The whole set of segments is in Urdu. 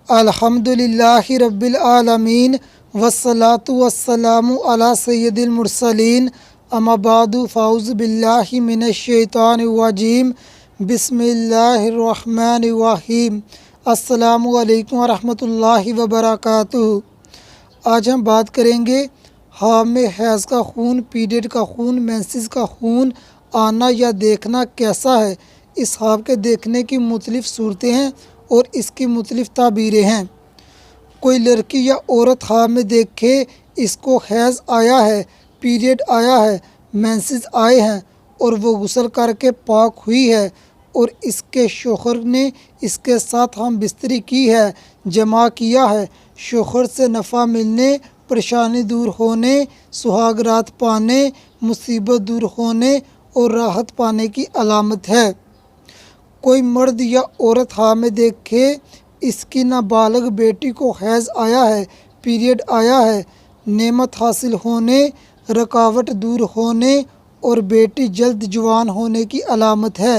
الحمدللہ رب العالمین والصلاة والسلام علی سید المرسلین اما بعد فاعوذ باللہ من الشیطان الرجیم بسم اللہ الرحمن الرحیم۔ السلام علیکم ورحمۃ اللہ وبرکاتہ۔ آج ہم بات کریں گے حامل میں حیض کا خون، پیریڈ کا خون، مینسز کا خون آنا یا دیکھنا کیسا ہے۔ اس خواب کے دیکھنے کی مختلف صورتیں ہیں اور اس کی مختلف تعبیریں ہیں۔ کوئی لڑکی یا عورت خواب میں دیکھے اس کو حیض آیا ہے، پیریڈ آیا ہے، مینسز آئے ہیں اور وہ غسل کر کے پاک ہوئی ہے اور اس کے شوہر نے اس کے ساتھ ہم بستری کی ہے، جماع کیا ہے، شوہر سے نفع ملنے، پریشانی دور ہونے، سہاگ رات پانے، مصیبت دور ہونے اور راحت پانے کی علامت ہے۔ کوئی مرد یا عورت خواب میں دیکھے اس کی نابالغ بیٹی کو حیض آیا ہے، پیریڈ آیا ہے، نعمت حاصل ہونے، رکاوٹ دور ہونے اور بیٹی جلد جوان ہونے کی علامت ہے۔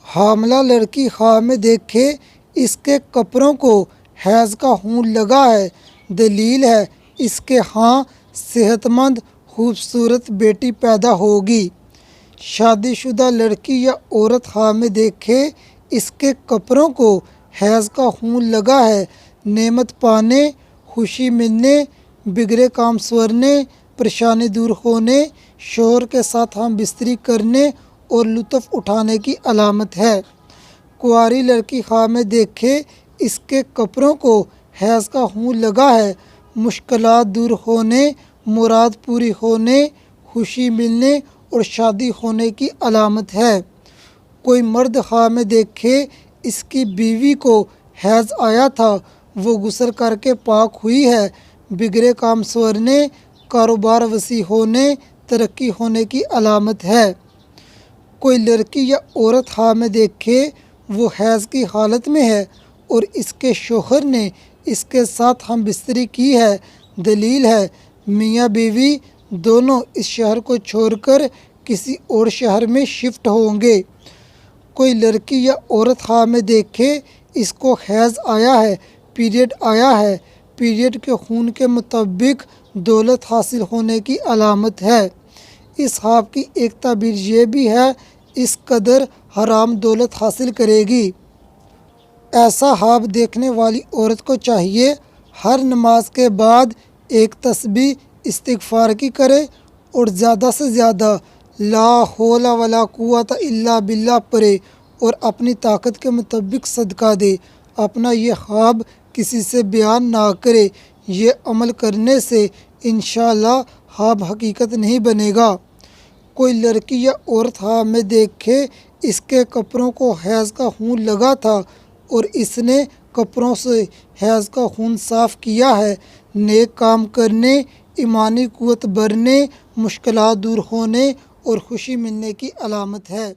حاملہ لڑکی خواب میں دیکھے اس کے کپڑوں کو حیض کا خون لگا ہے، دلیل ہے اس کے ہاں صحت مند خوبصورت بیٹی پیدا ہوگی۔ شادی شدہ لڑکی یا عورت خواب میں دیکھے اس کے کپڑوں کو حیض کا خون لگا ہے، نعمت پانے، خوشی ملنے، بگڑے کام سنورنے، پریشانی دور ہونے، شوہر کے ساتھ ہم بستری کرنے اور لطف اٹھانے کی علامت ہے۔ کنواری لڑکی خواب میں دیکھے اس کے کپڑوں کو حیض کا خون لگا ہے، مشکلات دور ہونے، مراد پوری ہونے، خوشی ملنے اور شادی ہونے کی علامت ہے۔ کوئی مرد خواب میں دیکھے اس کی بیوی کو حیض آیا تھا، وہ غسل کر کے پاک ہوئی ہے، بگڑے کام سنورنے، کاروبار وسیع ہونے، ترقی ہونے کی علامت ہے۔ کوئی لڑکی یا عورت خواب میں دیکھے وہ حیض کی حالت میں ہے اور اس کے شوہر نے اس کے ساتھ ہم بستری کی ہے، دلیل ہے میاں بیوی دونوں اس شہر کو چھوڑ کر کسی اور شہر میں شفٹ ہوں گے۔ کوئی لڑکی یا عورت خواب میں دیکھے اس کو حیض آیا ہے، پیریڈ آیا ہے، پیریڈ کے خون کے مطابق دولت حاصل ہونے کی علامت ہے۔ اس خواب کی ایک تعبیر یہ بھی ہے اس قدر حرام دولت حاصل کرے گی۔ ایسا خواب دیکھنے والی عورت کو چاہیے ہر نماز کے بعد ایک تسبیح استغفار کی کرے اور زیادہ سے زیادہ لا حول ولا قوت الا باللہ پڑھے اور اپنی طاقت کے مطابق صدقہ دے۔ اپنا یہ خواب کسی سے بیان نہ کرے، یہ عمل کرنے سے انشاءاللہ خواب حقیقت نہیں بنے گا۔ کوئی لڑکی یا عورت خواب میں دیکھے اس کے کپڑوں کو حیض کا خون لگا تھا اور اس نے کپڑوں سے حیض کا خون صاف کیا ہے، نیک کام کرنے، ایمانی قوت بڑھنے، مشکلات دور ہونے اور خوشی ملنے کی علامت ہے۔